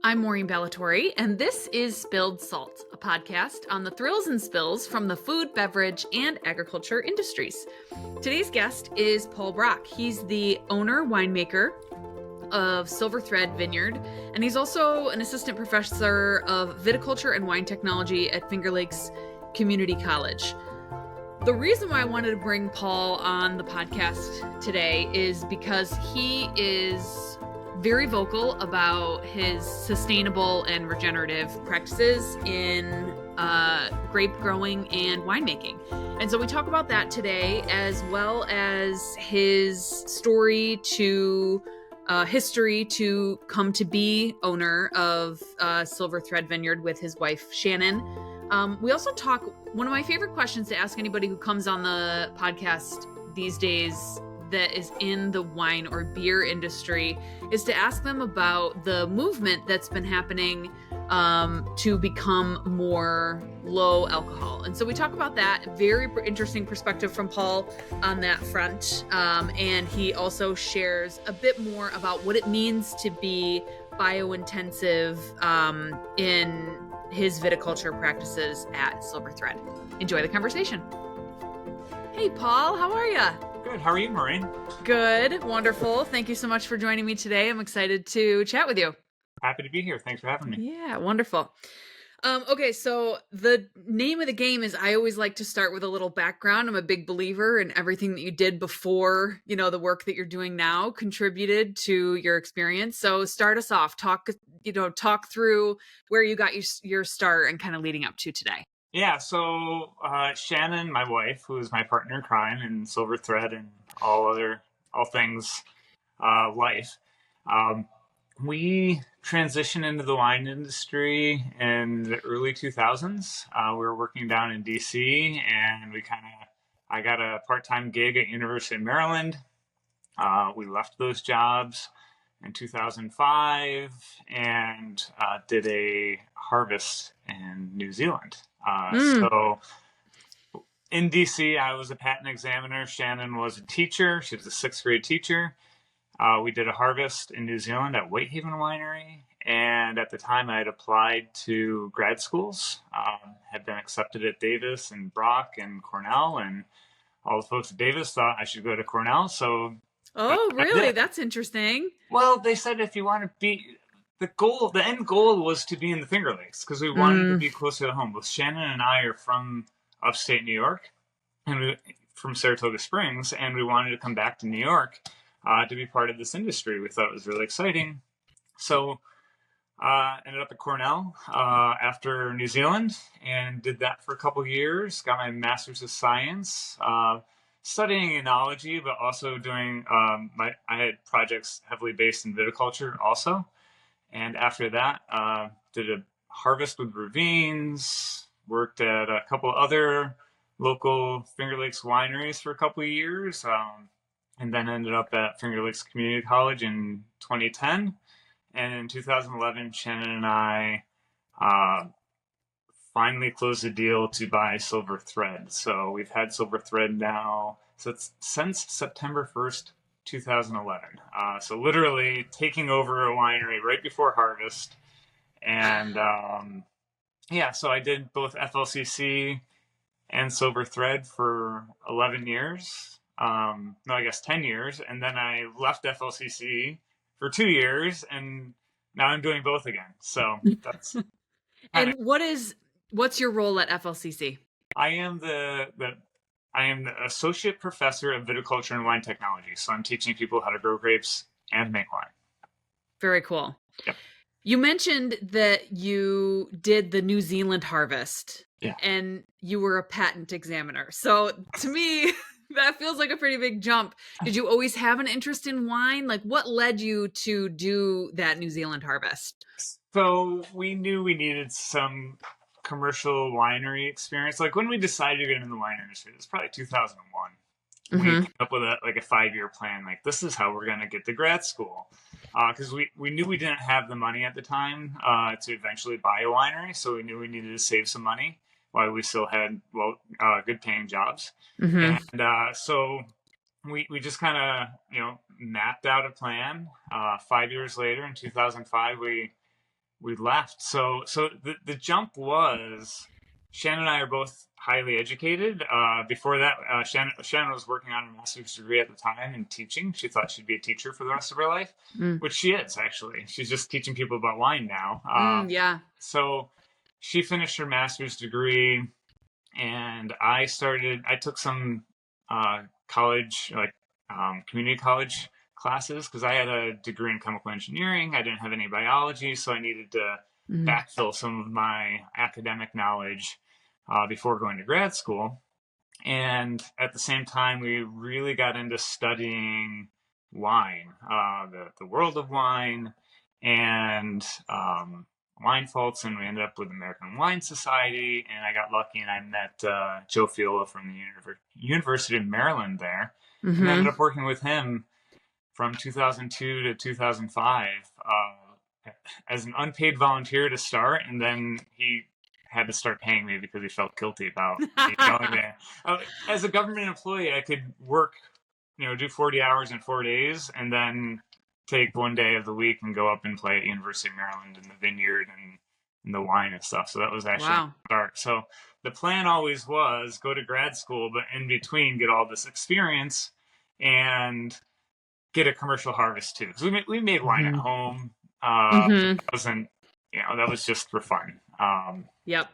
I'm Maureen Bellatori, and this is Spilled Salt, a podcast on the thrills and spills from the food, beverage, and agriculture industries. Today's guest is Paul Brock. He's the owner, winemaker of Silver Thread Vineyard, and he's also an assistant professor of viticulture and wine technology at Finger Lakes Community College. The reason why I wanted to bring Paul on the podcast today is because he is very vocal about his sustainable and regenerative practices in grape growing and winemaking. And so we talk about that today, as well as his story to history to come to be owner of Silver Thread Vineyard with his wife, Shannon. We also talk, one of my favorite questions to ask anybody who comes on the podcast these days that is in the wine or beer industry is to ask them about the movement that's been happening to become more low alcohol. And so we talk about that. Very interesting perspective from Paul on that front. And he also shares a bit more about what it means to be biointensive in his viticulture practices at Silver Thread. Enjoy the conversation. Hey, Paul, how are you? Good. How are you, Maureen? Good. Wonderful. Thank you so much for joining me today. I'm excited to chat with you. Happy to be here. Thanks for having me. Yeah, wonderful. Okay, so the name of the game is I always like to start with a little background. I'm a big believer in everything that you did before, the work that you're doing now contributed to your experience. So start us off. Talk through where you got your start and kind of leading up to today. Yeah, so Shannon, my wife, who is my partner in crime in Silver Thread and all things life, we transitioned into the wine industry in the early 2000s. We were working down in DC, and I got a part-time gig at University of Maryland. We left those jobs in 2005 and did a harvest in New Zealand. So in DC, I was a patent examiner. Shannon was a teacher. She was a 6th grade teacher. We did a harvest in New Zealand at Whitehaven Winery. And at the time, I had applied to grad schools, had been accepted at Davis and Brock and Cornell. And all the folks at Davis thought I should go to Cornell. So, oh, really? That's interesting. Well, they said if you want to be... The end goal was to be in the Finger Lakes because we wanted to be closer to home. Both Shannon and I are from upstate New York, and from Saratoga Springs, and we wanted to come back to New York to be part of this industry. We thought it was really exciting. So ended up at Cornell after New Zealand and did that for a couple of years. Got my Master's of Science, studying enology, but also doing, I had projects heavily based in viticulture also. And after that, did a harvest with ravines, worked at a couple other local Finger Lakes wineries for a couple of years, and then ended up at Finger Lakes Community College in 2010. And in 2011, Shannon and I finally closed the deal to buy Silver Thread. So we've had Silver Thread now since September 1st, 2011. So literally taking over a winery right before harvest. And so I did both FLCC and Silver Thread for 11 years. 10 years. And then I left FLCC for 2 years, and now I'm doing both again. So that's... And what's your role at FLCC? I am the associate professor of viticulture and wine technology. So I'm teaching people how to grow grapes and make wine. Very cool. Yep. You mentioned that you did the New Zealand harvest. Yeah. And you were a patent examiner. So to me, that feels like a pretty big jump. Did you always have an interest in wine? Like, what led you to do that New Zealand harvest? So we knew we needed some commercial winery experience. Like when we decided to get into the wine industry, it was probably 2001. We came up with a 5-year plan. Like, this is how we're going to get to grad school. Because we knew we didn't have the money at the time to eventually buy a winery. So we knew we needed to save some money while we still had, good paying jobs. And so we just kind of, mapped out a plan. 5 years later, in 2005, we we left. So the jump was Shannon and I are both highly educated. Before that, Shannon was working on a master's degree at the time in teaching. She thought she'd be a teacher for the rest of her life, Mm. which she is actually. She's just teaching people about wine now. Yeah. So she finished her master's degree, and I took some college, like community college classes, because I had a degree in chemical engineering. I didn't have any biology, so I needed to Mm. backfill some of my academic knowledge before going to grad school. And at the same time, we really got into studying wine, the world of wine, and wine faults. And we ended up with American Wine Society. And I got lucky and I met Joe Fiola from the University of Maryland there, and ended Mm-hmm. up working with him from 2002 to 2005 as an unpaid volunteer to start, and then he had to start paying me because he felt guilty about me going there. As a government employee, I could work, do 40 hours in 4 days, and then take one day of the week and go up and play at University of Maryland in the vineyard and the wine and stuff. So that was actually Wow. the start. So the plan always was go to grad school, but in between get all this experience and get a commercial harvest too. Because we made wine at Mm-hmm. home. Mm-hmm. That wasn't, that was just for fun. Yep.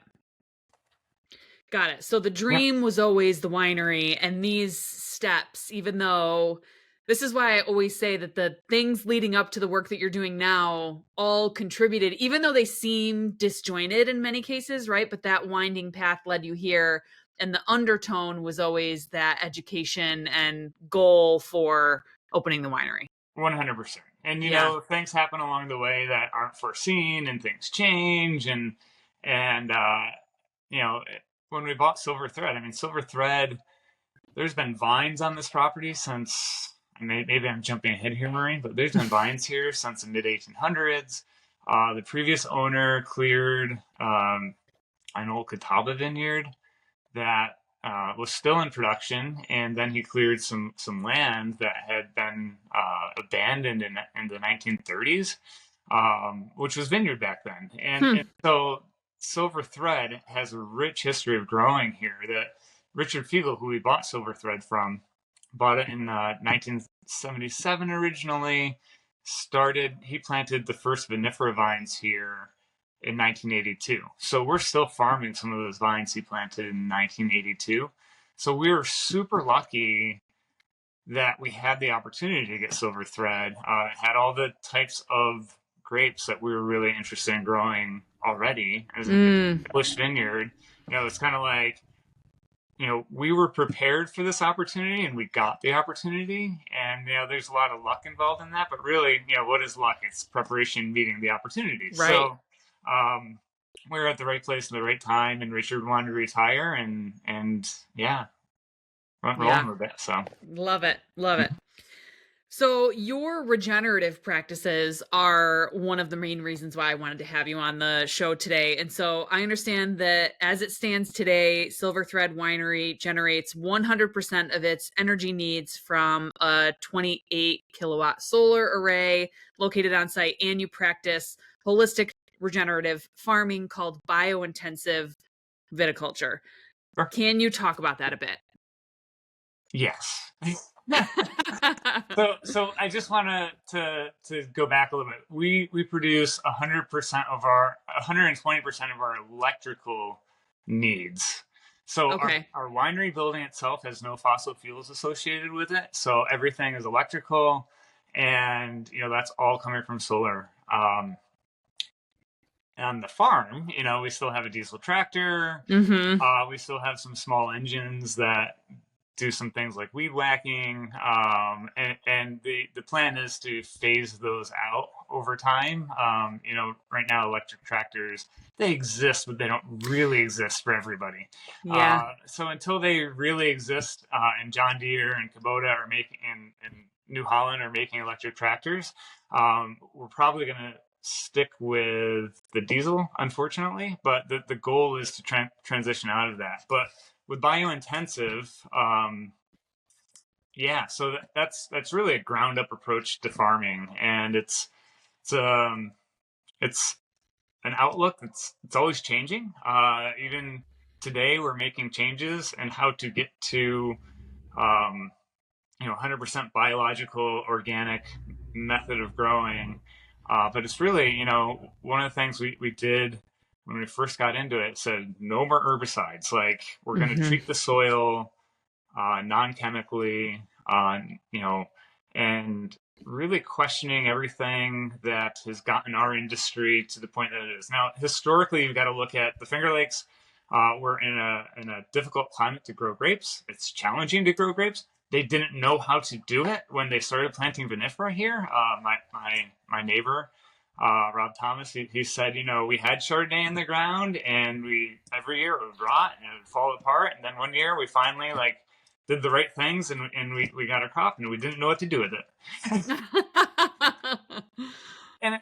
Got it. So the Yeah, dream was always the winery, and these steps, even though this is why I always say that the things leading up to the work that you're doing now all contributed, even though they seem disjointed in many cases, right? But that winding path led you here. And the undertone was always that education and goal for opening the winery. 100%. And Yeah. things happen along the way that aren't foreseen, and things change, and you know, when we bought Silver Thread, I mean, Silver Thread, there's been vines on this property since, maybe I'm jumping ahead here, Maureen, but there's been vines here since the mid 1800s. The previous owner cleared an old Catawba vineyard that was still in production, and then he cleared some land that had been abandoned in the 1930s, which was vineyard back then. And Hmm. so Silver Thread has a rich history of growing here. That Richard Fiegel, who we bought Silver Thread from, bought it in 1977 originally. He planted the first vinifera vines here in 1982. So we're still farming some of those vines he planted in 1982. So we were super lucky that we had the opportunity to get Silver Thread. It had all the types of grapes that we were really interested in growing already as an Mm. established vineyard. It's kind of like, we were prepared for this opportunity and we got the opportunity. And, there's a lot of luck involved in that. But really, what is luck? It's preparation meeting the opportunity. Right. So we were at the right place at the right time, and Richard wanted to retire, and yeah, went Yeah. rolling with it. So Love it. Love it. So, your regenerative practices are one of the main reasons why I wanted to have you on the show today. And so, I understand that as it stands today, Silver Thread Winery generates 100% of its energy needs from a 28 kilowatt solar array located on site, and you practice holistic regenerative farming called Biointensive Viticulture. sure. Can you talk about that a bit? Yes. So I just want to go back a little bit. We produce 100% of 120% of our electrical needs. So Okay. our winery building itself has no fossil fuels associated with it. So everything is electrical, and that's all coming from solar. On the farm, we still have a diesel tractor. Mm-hmm. We still have some small engines that do some things like weed whacking, and the plan is to phase those out over time. Right now electric tractors, they exist, but they don't really exist for everybody. Yeah. So until they really exist, and John Deere and Kubota are making, and New Holland are making electric tractors, we're probably going to stick with the diesel, unfortunately. But the goal is to transition out of that. But with biointensive, so that's really a ground up approach to farming, and it's an outlook it's always changing. Even today, we're making changes and how to get to um, 100% biological, organic method of growing. But it's really, one of the things we did when we first got into it said no more herbicides. Like, we're going to Mm-hmm. treat the soil non-chemically, and really questioning everything that has gotten our industry to the point that it is now. Historically, you've got to look at the Finger Lakes. We're in a difficult climate to grow grapes. It's challenging to grow grapes. They didn't know how to do it when they started planting vinifera here. My neighbor, Rob Thomas, he said, we had Chardonnay in the ground, and we every year it would rot and it would fall apart. And then one year we finally did the right things, and we got a crop, and we didn't know what to do with it. And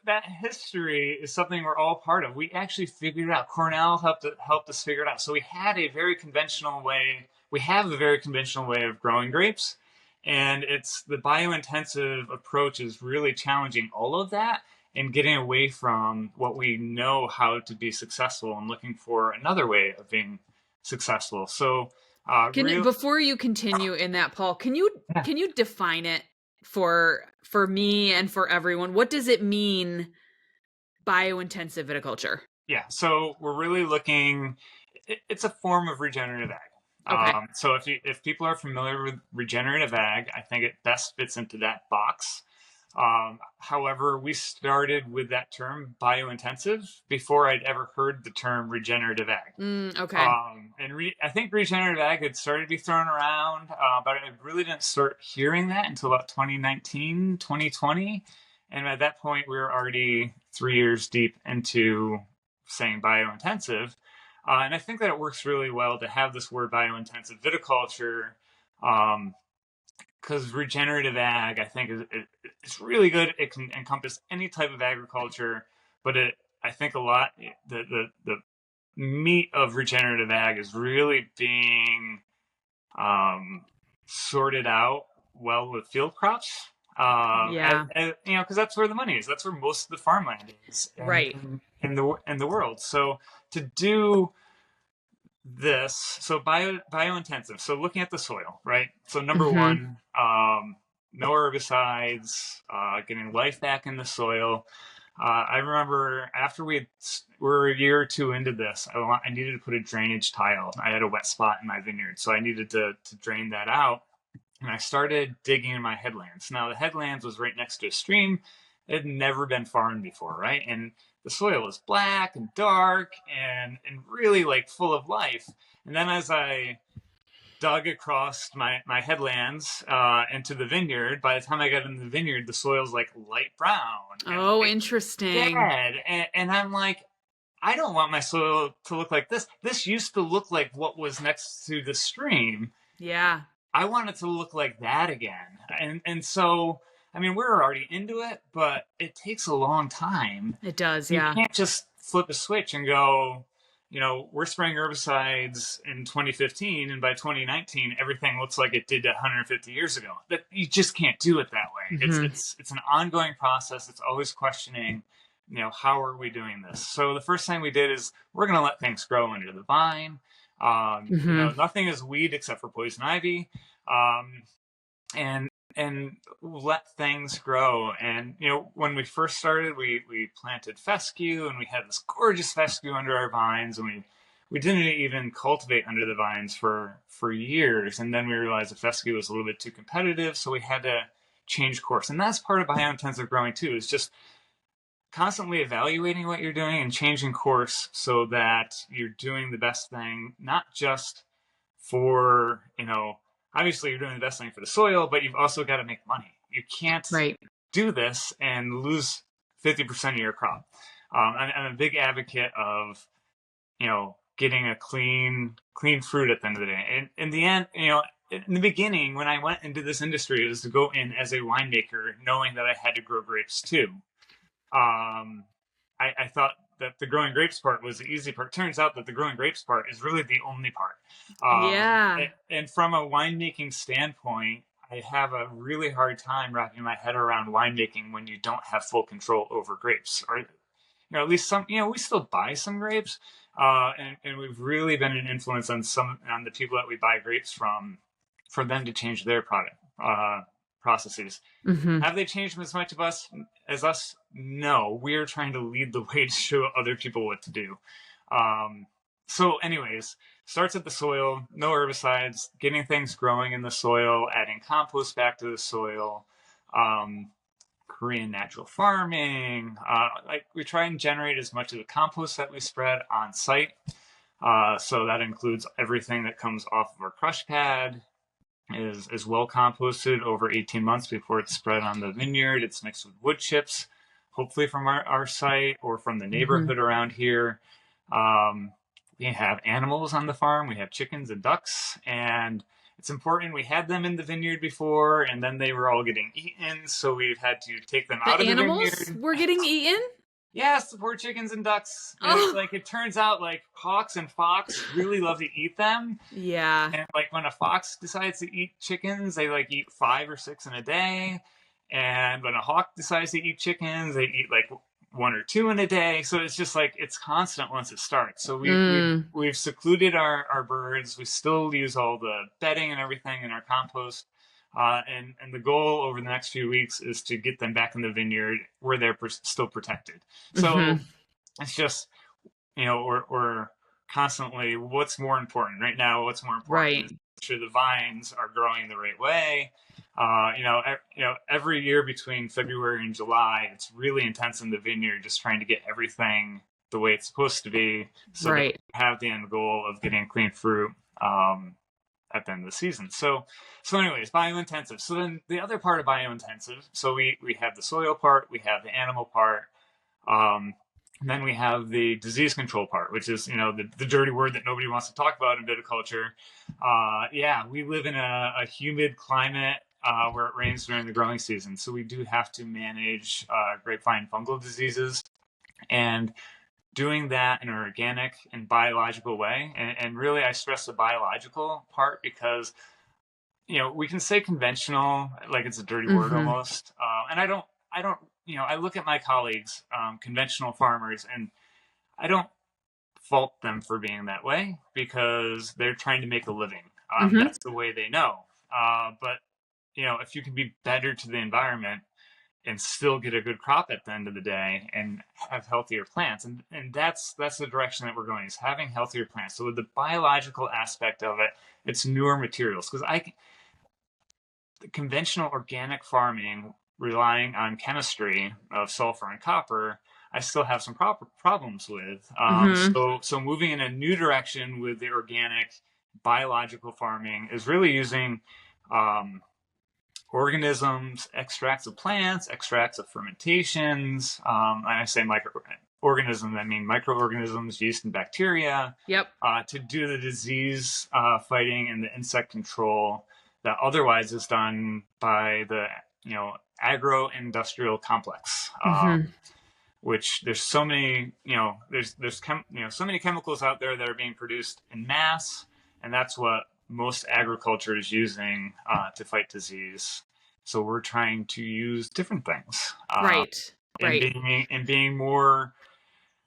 that history is something we're all part of. We actually figured it out. Cornell helped us figure it out. So we had a very conventional way. We have a very conventional way of growing grapes, and it's the biointensive approach is really challenging all of that and getting away from what we know how to be successful and looking for another way of being successful. So Before you continue in that, Paul, can you define it for me and for everyone? What does it mean, biointensive viticulture? Yeah, so we're really looking. It's a form of regenerative ag. Okay. So if people are familiar with regenerative ag, I think it best fits into that box. However, we started with that term biointensive before I'd ever heard the term regenerative ag. Okay. I think regenerative ag had started to be thrown around, but I really didn't start hearing that until about 2019, 2020. And at that point, we were already 3 years deep into saying biointensive. And I think that it works really well to have this word biointensive viticulture, because regenerative ag, I think, it's really good. It can encompass any type of agriculture, but I think a lot, the meat of regenerative ag is really being sorted out well with field crops. Yeah. Because that's where the money is. That's where most of the farmland is, Right. in the world. So to do this, so biointensive. So looking at the soil, right? So number Mm-hmm. one, no herbicides, getting life back in the soil. I remember after we were a year or two into this, I needed to put a drainage tile. I had a wet spot in my vineyard, so I needed to drain that out. And I started digging in my headlands. Now, the headlands was right next to a stream. It had never been farmed before, right? And the soil was black and dark and really full of life. And then as I dug across my headlands into the vineyard, by the time I got into the vineyard, the soil's light brown. Oh, interesting. Dead. And I'm like, I don't want my soil to look like this. This used to look like what was next to the stream. Yeah. I want it to look like that again. And so, I mean, we're already into it, but it takes a long time. It does, You yeah. can't just flip a switch and go, we're spraying herbicides in 2015, and by 2019, everything looks like it did 150 years ago. That you just can't do it that way. Mm-hmm. It's an ongoing process. It's always questioning, how are we doing this? So the first thing we did is we're going to let things grow under the vine. Nothing is weed except for poison ivy, and let things grow. And when we first started, we planted fescue, and we had this gorgeous fescue under our vines, and we didn't even cultivate under the vines for years. And then we realized the fescue was a little bit too competitive, so we had to change course. And that's part of biointensive growing too, is just constantly evaluating what you're doing and changing course so that you're doing the best thing, not just for, obviously you're doing the best thing for the soil, but you've also got to make money. You can't do this and lose 50% of your crop. I'm a big advocate of, getting a clean fruit at the end of the day. And in the end, in the beginning, when I went into this industry, it was to go in as a winemaker, knowing that I had to grow grapes too. I thought that the growing grapes part was the easy part. Turns out that the growing grapes part is really the only part. And from a winemaking standpoint, I have a really hard time wrapping my head around winemaking when you don't have full control over grapes. Or at least some, we still buy some grapes, and we've really been an influence on the people that we buy grapes from, for them to change their product processes. Mm-hmm. Have they changed them as much as us? No, we are trying to lead the way to show other people what to do. So anyways, starts at the soil, no herbicides, getting things growing in the soil, adding compost back to the soil, Korean natural farming. Like we try and generate as much of the compost that we spread on site. So that includes everything that comes off of our crush pad, is well composted over 18 months before it's spread on the vineyard. It's mixed with wood chips, hopefully from our site or from the neighborhood around here. We have animals on the farm. We have chickens and ducks, and it's important. We had them in the vineyard before, and then they were all getting eaten, so we've had to take them out of the vineyard. The animals were getting eaten? Yes, the poor chickens and ducks. Oh. Like, it turns out, like, hawks and fox really love to eat them. Yeah. And, like, when a fox decides to eat chickens, they, like, eat 5 or 6 in a day. And when a hawk decides to eat chickens, they eat, like, 1 or 2 in a day. So it's just, like, it's constant once it starts. So we've secluded our birds. We still use all the bedding and everything in our compost. And the goal over the next few weeks is to get them back in the vineyard where they're still protected. So it's just, we're constantly, what's more important right now? What's more important is to make sure the vines are growing the right way. Every year between February and July, it's really intense in the vineyard, just trying to get everything the way it's supposed to be, so that we have the end goal of getting clean fruit at the end of the season. So anyways, biointensive. So then the other part of biointensive, so we have the soil part, we have the animal part, and then we have the disease control part, which is, the dirty word that nobody wants to talk about in viticulture. We live in a humid climate where it rains during the growing season. So we do have to manage grapevine fungal diseases, and doing that in an organic and biological way. And really, I stress the biological part because, we can say conventional, like it's a dirty word almost. And I don't, I look at my colleagues, conventional farmers, and I don't fault them for being that way because they're trying to make a living. That's the way they know. But, if you can be better to the environment and still get a good crop at the end of the day and have healthier plants. And that's the direction that we're going, is having healthier plants. So with the biological aspect of it, it's newer materials. Because the conventional organic farming, relying on chemistry of sulfur and copper, I still have some problems with. So moving in a new direction with the organic biological farming is really using organisms, extracts of plants, extracts of fermentations. And I say microorganisms, I mean microorganisms, yeast and bacteria. To do the disease fighting and the insect control that otherwise is done by the agro-industrial complex. Which there's so many, there's so many chemicals out there that are being produced in mass, and that's what most agriculture is using to fight disease. So we're trying to use different things. And being more,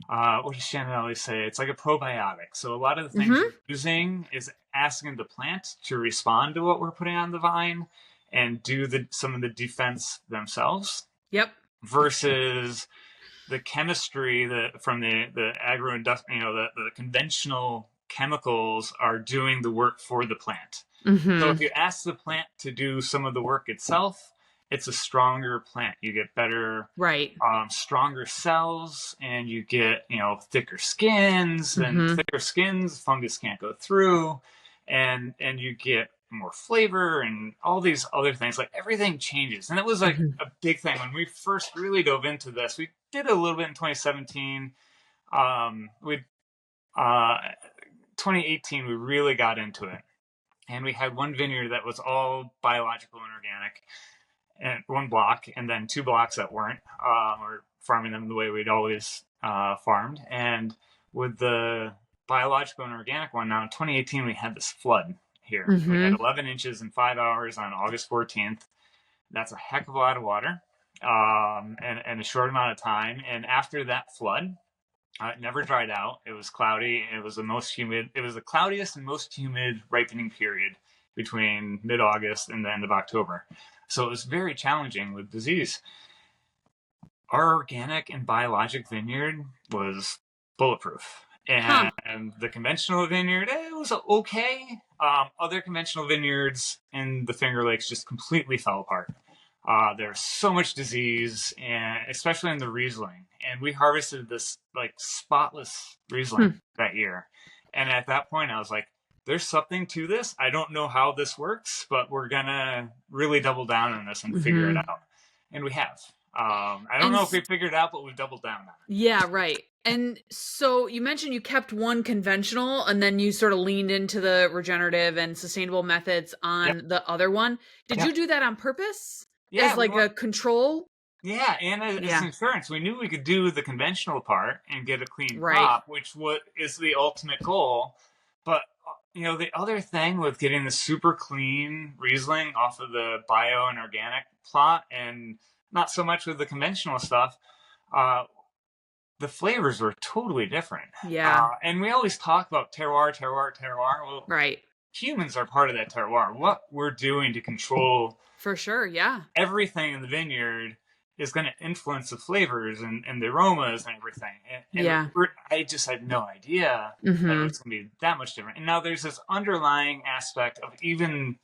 what does Shannon always say? It's like a probiotic. So a lot of the things we're using is asking the plant to respond to what we're putting on the vine and do some of the defense themselves. Versus the chemistry from the agro-industrial, the conventional chemicals are doing the work for the plant. So if you ask the plant to do some of the work itself, it's a stronger plant. You get better, stronger cells, and you get, thicker skins. And thicker skins, fungus can't go through, and you get more flavor and all these other things. Like, everything changes, and it was like a big thing when we first really dove into this. We did a little bit in 2017. 2018, we really got into it. And we had one vineyard that was all biological and organic, and one block, and then 2 blocks that weren't. We're farming them the way we'd always farmed. And with the biological and organic one, now in 2018, we had this flood here. We had 11 inches in 5 hours on August 14th. That's a heck of a lot of water. in a short amount of time. And after that flood, it never dried out. It was cloudy. And it was the most humid. It was the cloudiest and most humid ripening period between mid-August and the end of October. So it was very challenging with disease. Our organic and biologic vineyard was bulletproof. And the conventional vineyard, it was okay. Other conventional vineyards in the Finger Lakes just completely fell apart. There's so much disease, and especially in the Riesling. And we harvested this like spotless Riesling that year. And at that point, I was like, there's something to this. I don't know how this works, but we're gonna really double down on this and figure it out. And we have. I don't know if we figured it out, but we've doubled down on it. Yeah, right. And so you mentioned you kept one conventional and then you sort of leaned into the regenerative and sustainable methods on the other one. Did you do that on purpose? Yeah. As like a control? Yeah, and as insurance. We knew we could do the conventional part and get a clean crop, which is the ultimate goal. But, the other thing with getting the super clean Riesling off of the bio and organic plot, and not so much with the conventional stuff, the flavors were totally different. Yeah. And we always talk about terroir. Well, humans are part of that terroir. What we're doing to control, for sure, everything in the vineyard is going to influence the flavors and the aromas and everything. And I just had no idea that it was going to be that much different. And now there's this underlying aspect of even,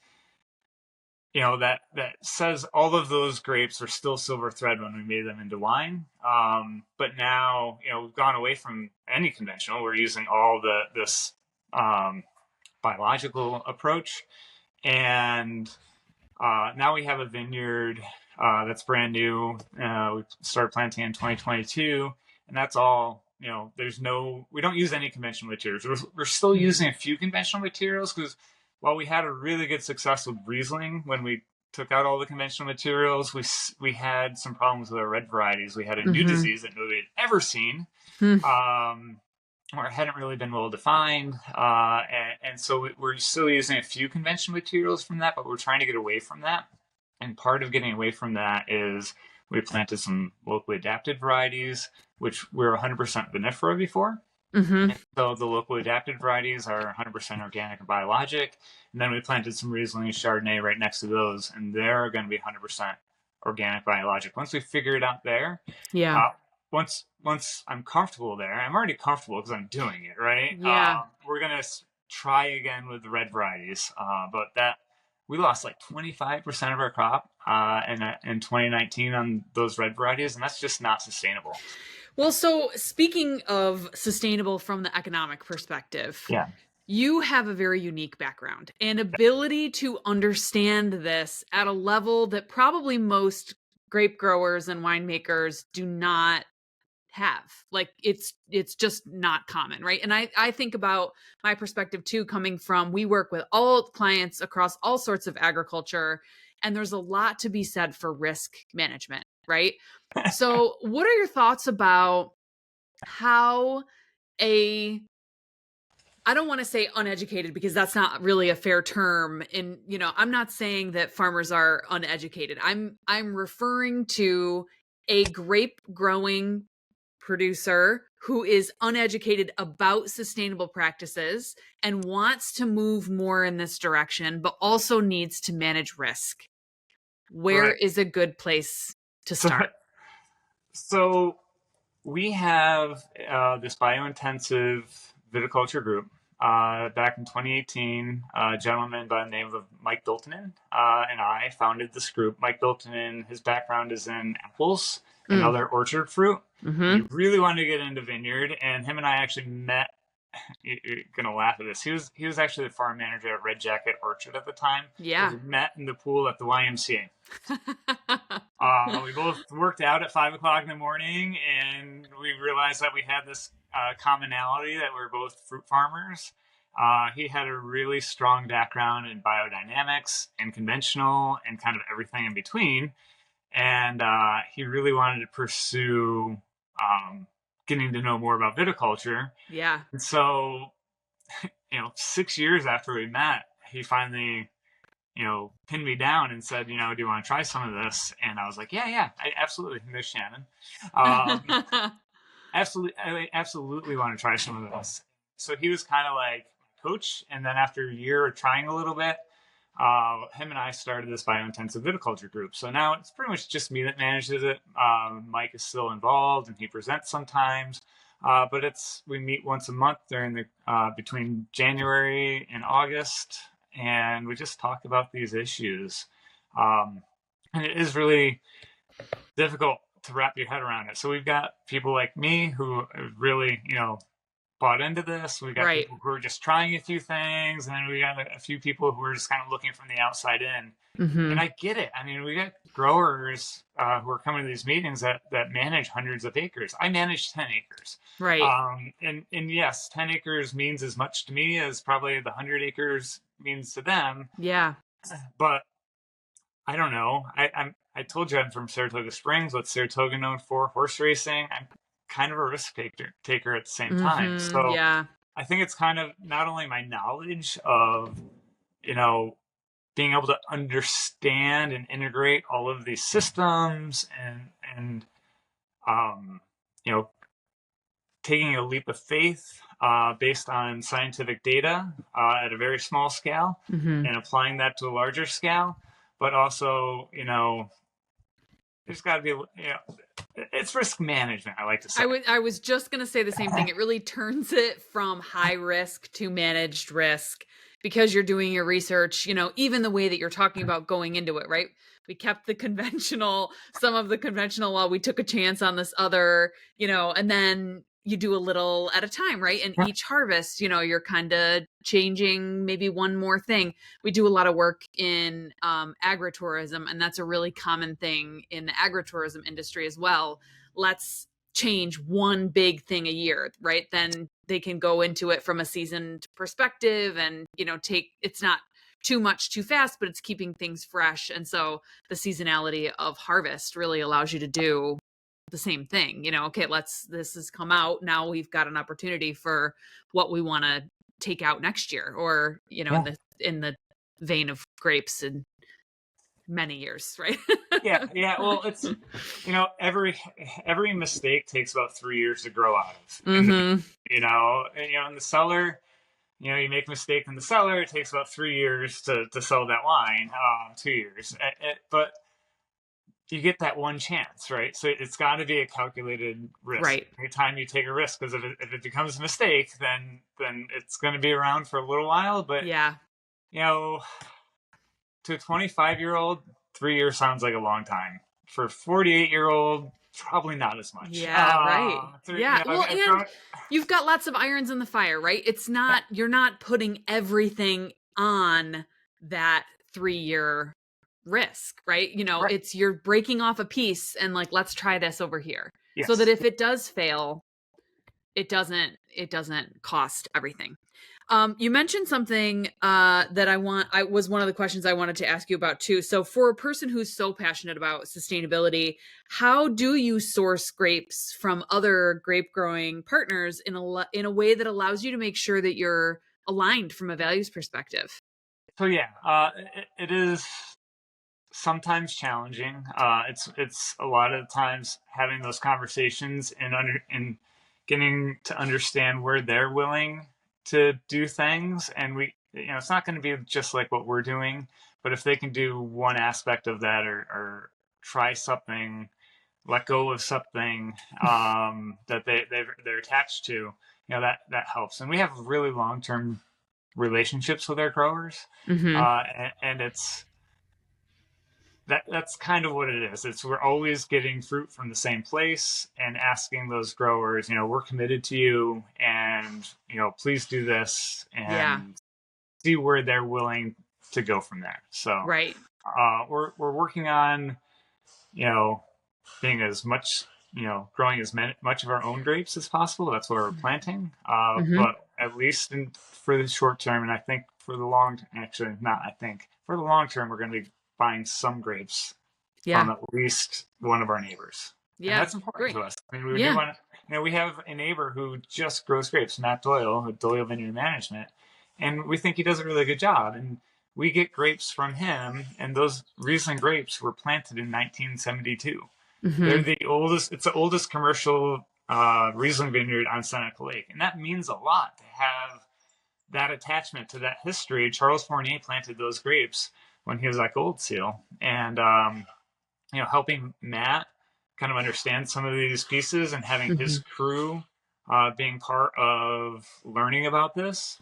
that says all of those grapes are still Silver Thread when we made them into wine. But now, we've gone away from any conventional. We're using all this biological approach. And now we have a vineyard that's brand new. We started planting in 2022, and that's all. We don't use any conventional materials. We're still using a few conventional materials because while we had a really good success with Riesling when we took out all the conventional materials, we had some problems with our red varieties. We had a new disease that nobody had ever seen, or hadn't really been well defined, and so we're still using a few conventional materials from that, but we're trying to get away from that. And part of getting away from that is we planted some locally adapted varieties, which we're 100% vinifera before. So the locally adapted varieties are 100% organic and biologic. And then we planted some Riesling and Chardonnay right next to those, and they're going to be 100% organic biologic. Once we figure it out there, once I'm comfortable there, I'm already comfortable because I'm doing it, right? We're going to try again with the red varieties, but we lost like 25% of our crop in 2019 on those red varieties, and that's just not sustainable. Well, so speaking of sustainable from the economic perspective, you have a very unique background and ability to understand this at a level that probably most grape growers and winemakers do not have. Like it's just not common, right? And I think about my perspective too, coming from, we work with all clients across all sorts of agriculture, and there's a lot to be said for risk management, right? So what are your thoughts about how I don't want to say uneducated because that's not really a fair term. And, I'm not saying that farmers are uneducated. I'm referring to a grape growing producer who is uneducated about sustainable practices and wants to move more in this direction, but also needs to manage risk. Where is a good place to start? So we have this biointensive viticulture group. Back in 2018, a gentleman by the name of Mike Biltonen and I founded this group. Mike Biltonen, his background is in apples and other orchard fruit. He really wanted to get into vineyard, and him and I actually met. You're gonna laugh at this. He was actually the farm manager at Red Jacket Orchard at the time. Yeah, we met in the pool at the YMCA. We both worked out at 5:00 in the morning, and we realized that we had this commonality, that we're both fruit farmers. He had a really strong background in biodynamics and conventional and kind of everything in between, and he really wanted to pursue getting to know more about viticulture. Yeah. And so, 6 years after we met, he finally, pinned me down and said, do you want to try some of this? And I was like, yeah, I absolutely. There's Shannon. I absolutely want to try some of this. So he was kind of like coach. And then after a year of trying a little bit, him and I started this Biointensive Viticulture group. So now it's pretty much just me that manages it. Mike is still involved and he presents sometimes. But we meet once a month during between January and August, and we just talk about these issues. And it is really difficult to wrap your head around it. So we've got people like me who really, bought into this. We got people who are just trying a few things, and then we got a few people who are just kind of looking from the outside in. Mm-hmm. And I get it. I mean, we got growers who are coming to these meetings that manage hundreds of acres. I manage 10 acres. Right. And yes, 10 acres means as much to me as probably the 100 acres means to them. Yeah. But I don't know. I told you I'm from Saratoga Springs. What's Saratoga known for? Horse racing. I'm kind of a risk taker at the same time. So yeah. I think it's kind of not only my knowledge of, being able to understand and integrate all of these systems and taking a leap of faith based on scientific data at a very small scale mm-hmm. and applying that to a larger scale, but also, there's got to be, it's risk management, I like to say. I was just going to say the same thing. It really turns it from high risk to managed risk because you're doing your research, even the way that you're talking about going into it, right? We kept some of the conventional while we took a chance on this other, and then you do a little at a time, right? And each harvest, you're kind of changing maybe one more thing. We do a lot of work in agritourism, and that's a really common thing in the agritourism industry as well. Let's change one big thing a year, right? Then they can go into it from a seasoned perspective and, it's not too much too fast, but it's keeping things fresh. And so the seasonality of harvest really allows you to do the same thing, okay, this has come out. Now we've got an opportunity for what we want to take out next year or, in the vein of grapes in many years, right? Yeah. Well, it's, every mistake takes about 3 years to grow out of, mm-hmm. In the cellar, you make a mistake in the cellar, it takes about 3 years to sell that wine, 2 years, but you get that one chance, right? So it's got to be a calculated risk. Right. Every time you take a risk, because if it becomes a mistake, then it's going to be around for a little while. But yeah, to a 25-year-old, 3 years sounds like a long time. For a 48-year-old, probably not as much. Yeah, right. Yeah. And you've got lots of irons in the fire, right? It's not you're not putting everything on that 3-year risk, right? Right. It's you're breaking off a piece and let's try this over here. Yes. So that if it does fail, it doesn't cost everything. You mentioned something that was one of the questions I wanted to ask you about too. So for a person who's so passionate about sustainability, how do you source grapes from other grape growing partners in a way that allows you to make sure that you're aligned from a values perspective? So it is sometimes challenging. It's a lot of the times having those conversations and getting to understand where they're willing to do things. And it's not going to be just like what we're doing, but if they can do one aspect of that or try something, let go of something that they're attached to, that helps. And we have really long-term relationships with our growers, mm-hmm. And it's that's kind of what it is. We're always getting fruit from the same place and asking those growers, we're committed to you, and please do this, and see where they're willing to go from there. So right, we're working on being as much growing as much of our own grapes as possible. That's what we're planting, mm-hmm. but at least for the short term, and I think for the long term, we're going to be buying some grapes from at least one of our neighbors. Yeah, and that's important to us. I mean, we do want to, we have a neighbor who just grows grapes, Matt Doyle, with Doyle Vineyard Management, and we think he does a really good job. And we get grapes from him, and those Riesling grapes were planted in 1972. They're Mm-hmm. the oldest. It's the oldest commercial Riesling vineyard on Seneca Lake, and that means a lot to have that attachment to that history. Charles Fournier planted those grapes when he was at Gold Seal, and helping Matt kind of understand some of these pieces and having his Mm-hmm. crew being part of learning about this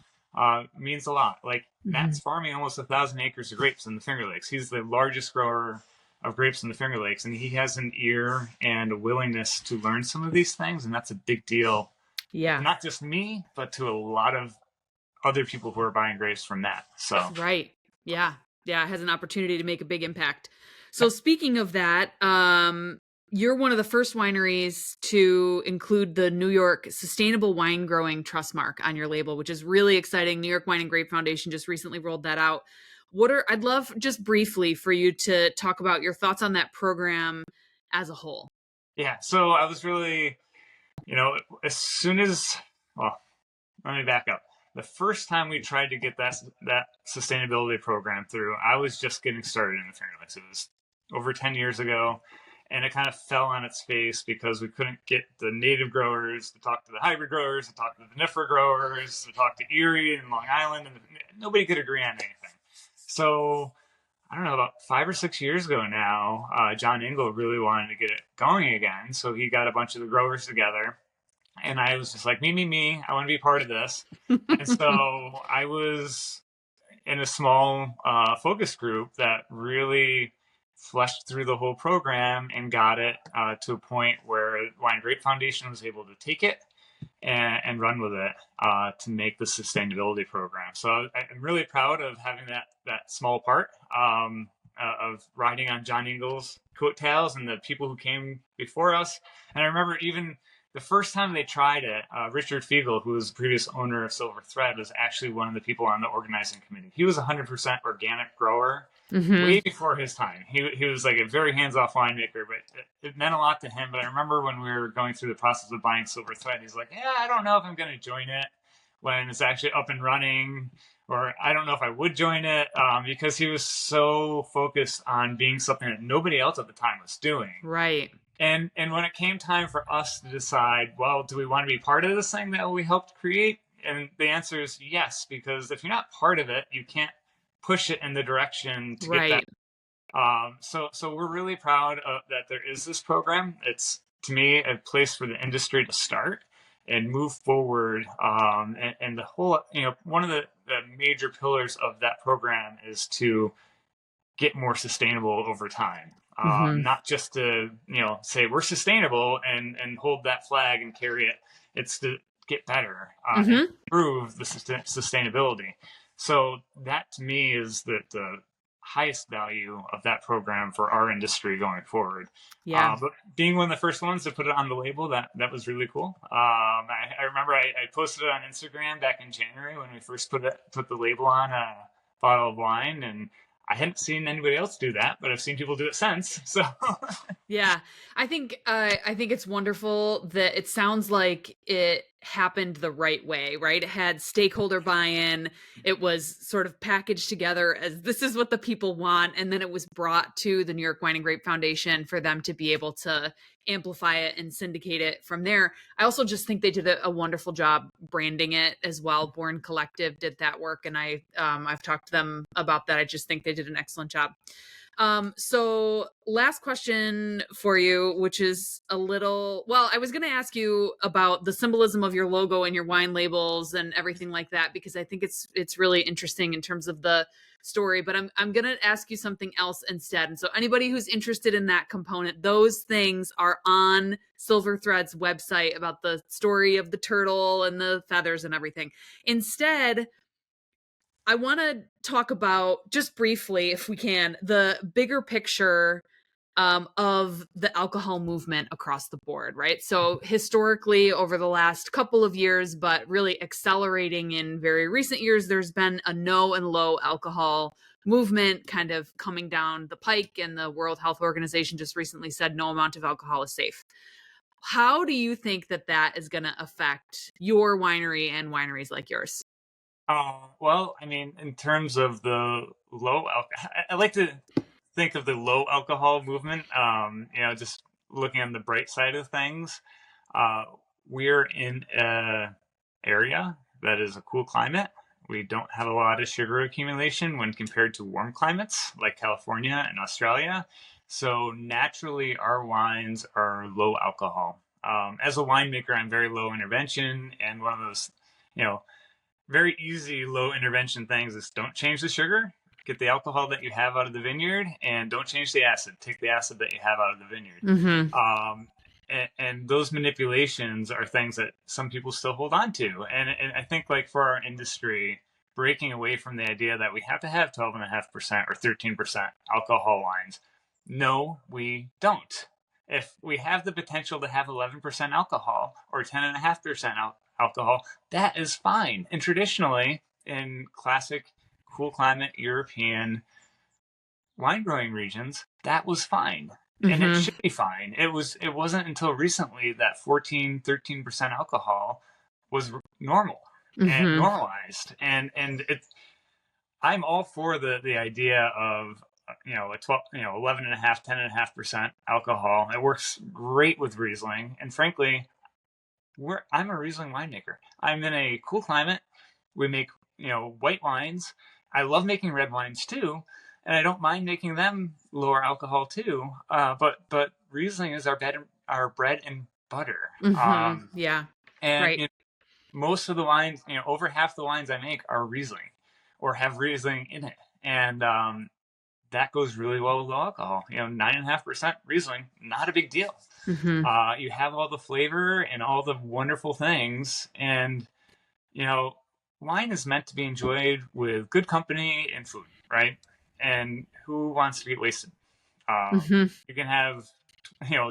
means a lot. Like Mm-hmm. Matt's farming almost 1,000 acres of grapes in the Finger Lakes. He's the largest grower of grapes in the Finger Lakes, and he has an ear and a willingness to learn some of these things, and that's a big deal. Yeah. Not just me, but to a lot of other people who are buying grapes from Matt. So, Right. Yeah. Yeah. It has an opportunity to make a big impact. So yep. speaking of that, you're one of the first wineries to include the New York Sustainable Wine Growing Trust Mark on your label, which is really exciting. New York Wine and Grape Foundation just recently rolled that out. I'd love just briefly for you to talk about your thoughts on that program as a whole. Yeah. So I was really, as soon as, well, let me back up. The first time we tried to get that sustainability program through, I was just getting started in the Finger Lakes. It was over 10 years ago, and it kind of fell on its face because we couldn't get the native growers to talk to the hybrid growers, to talk to the vinifera growers, to talk to Erie and Long Island, and nobody could agree on anything. So I don't know, about 5 or 6 years ago now, John Engel really wanted to get it going again. So he got a bunch of the growers together, and I was just like, me, I want to be part of this. And so I was in a small focus group that really fleshed through the whole program and got it to a point where Wine Grape Foundation was able to take it and run with it to make the sustainability program. So I'm really proud of having that small part of riding on John Engel's coattails and the people who came before us. And I remember even the first time they tried it, Richard Fiegel, who was the previous owner of Silver Thread, was actually one of the people on the organizing committee. He was a 100% organic grower way before his time. He was like a very hands-off winemaker, but it meant a lot to him. But I remember when we were going through the process of buying Silver Thread, he's like, yeah, I don't know if I'm going to join it when it's actually up and running, or I don't know if I would join it, because he was so focused on being something that nobody else at the time was doing. Right. And when it came time for us to decide, well, do we want to be part of this thing that we helped create? And the answer is yes, because if you're not part of it, you can't push it in the direction to get that. So we're really proud that there is this program. It's, to me, a place for the industry to start and move forward. And the whole, one of the major pillars of that program is to get more sustainable over time. Not just to, say we're sustainable and hold that flag and carry it. It's to get better and improve the sustainability. So that to me is the highest value of that program for our industry going forward. Yeah. But being one of the first ones to put it on the label, that was really cool. I remember I posted it on Instagram back in January when we first put the label on a bottle of wine, and I hadn't seen anybody else do that, but I've seen people do it since. So yeah, I think it's wonderful that it sounds like it happened the right way, right? It had stakeholder buy-in. It was sort of packaged together as this is what the people want, and then it was brought to the New York Wine and Grape Foundation for them to be able to amplify it and syndicate it from there. I also just think they did a wonderful job branding it as well. Born Collective did that work, and I've talked to them about that. I just think they did an excellent job. So last question for you, which is I was going to ask you about the symbolism of your logo and your wine labels and everything like that, because I think it's really interesting in terms of the story, but I'm going to ask you something else instead. And so anybody who's interested in that component, those things are on Silver Thread's website about the story of the turtle and the feathers and everything. Instead, I want to talk about, just briefly, if we can, the bigger picture of the alcohol movement across the board, right? So historically, over the last couple of years, but really accelerating in very recent years, there's been a no and low alcohol movement kind of coming down the pike, and the World Health Organization just recently said no amount of alcohol is safe. How do you think that is going to affect your winery and wineries like yours? well, I mean, in terms of the low alcohol. I like to think of the low alcohol movement. Just looking on the bright side of things, we're in a area that is a cool climate. We don't have a lot of sugar accumulation when compared to warm climates like California and Australia. So naturally, our wines are low alcohol. As a winemaker, I'm very low intervention, and one of those, very easy low intervention things is don't change the sugar, get the alcohol that you have out of the vineyard, and don't change the acid. Take the acid that you have out of the vineyard. Mm-hmm. And those manipulations are things that some people still hold on to. And I think like for our industry, breaking away from the idea that we have to have 12.5% or 13% alcohol wines. No, we don't. If we have the potential to have 11% alcohol or 10.5% alcohol, that is fine. And traditionally, in classic cool climate European wine growing regions, that was fine. And it should be fine. It wasn't until recently that 13% alcohol was normal and normalized. And I'm all for the idea of a 12, 11.5, 10.5% alcohol. It works great with Riesling. And frankly, I'm a Riesling winemaker. I'm in a cool climate. We make white wines. I love making red wines too. And I don't mind making them lower alcohol too. But Riesling is our bread and butter. Yeah. And right. Most of the wines, over half the wines I make are Riesling or have Riesling in it. And that goes really well with low alcohol. 9.5% Riesling, not a big deal. You have all the flavor and all the wonderful things. And, wine is meant to be enjoyed with good company and food, right? And who wants to get wasted? You can have,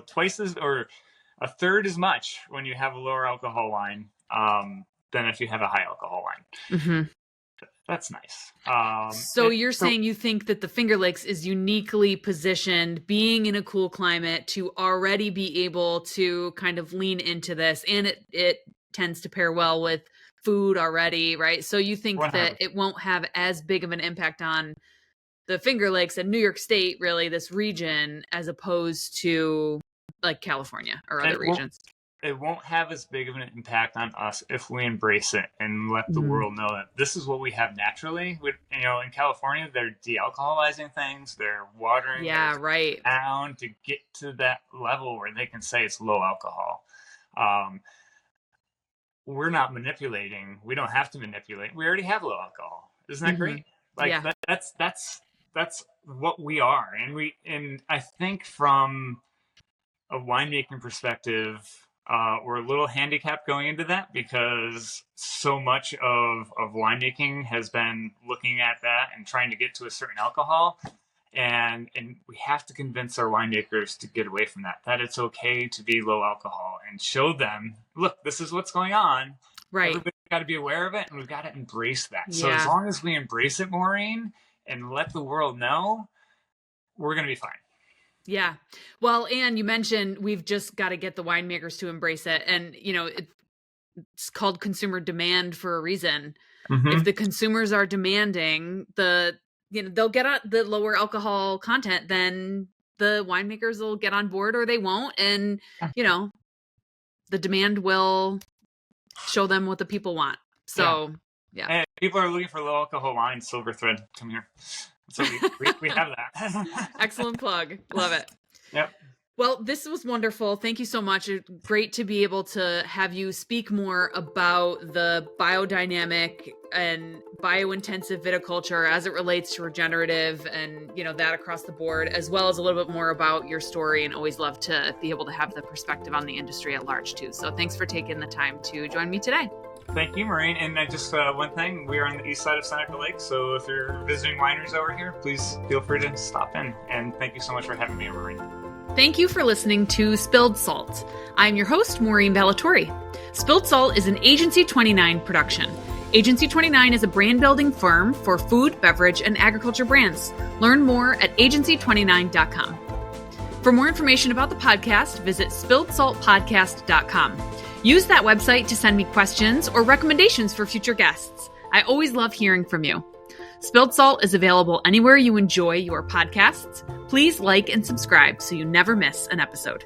twice as or a third as much when you have a lower alcohol wine than if you have a high alcohol wine. That's nice. So you're saying you think that the Finger Lakes is uniquely positioned, being in a cool climate, to already be able to kind of lean into this, and it tends to pair well with food already, right? So you think 100%. that it won't have as big of an impact on the Finger Lakes and New York State, really, this region, as opposed to like California or other regions. It won't have as big of an impact on us if we embrace it and let the world know that this is what we have naturally. In California, they're de-alcoholizing things. They're watering down to get to that level where they can say it's low alcohol. We're not manipulating. We don't have to manipulate. We already have low alcohol. Isn't that great? That's what we are. And I think from a winemaking perspective, we're a little handicapped going into that because so much of winemaking has been looking at that and trying to get to a certain alcohol. And we have to convince our winemakers to get away from that it's okay to be low alcohol and show them, look, this is what's going on. Right. Everybody's got to be aware of it, and we've got to embrace that. So as long as we embrace it, Maureen, and let the world know, we're going to be fine. Yeah. Well, and you mentioned we've just got to get the winemakers to embrace it. And, it's called consumer demand for a reason. If the consumers are demanding they'll get the lower alcohol content, then the winemakers will get on board or they won't. And, the demand will show them what the people want. So, yeah. And people are looking for low alcohol wine. Silver Thread, come here. So we have that. Excellent plug. Love it. Yep. Well, this was wonderful. Thank you so much. It's great to be able to have you speak more about the biodynamic and biointensive viticulture as it relates to regenerative and, that across the board, as well as a little bit more about your story, and always love to be able to have the perspective on the industry at large too. So thanks for taking the time to join me today. Thank you, Maureen. And just one thing, we are on the east side of Seneca Lake, so if you're visiting wineries over here, please feel free to stop in. And thank you so much for having me, Maureen. Thank you for listening to Spilled Salt. I'm your host, Maureen Ballatori. Spilled Salt is an Agency 29 production. Agency 29 is a brand-building firm for food, beverage, and agriculture brands. Learn more at agency29.com. For more information about the podcast, visit spilledsaltpodcast.com. Use that website to send me questions or recommendations for future guests. I always love hearing from you. Spilled Salt is available anywhere you enjoy your podcasts. Please like and subscribe so you never miss an episode.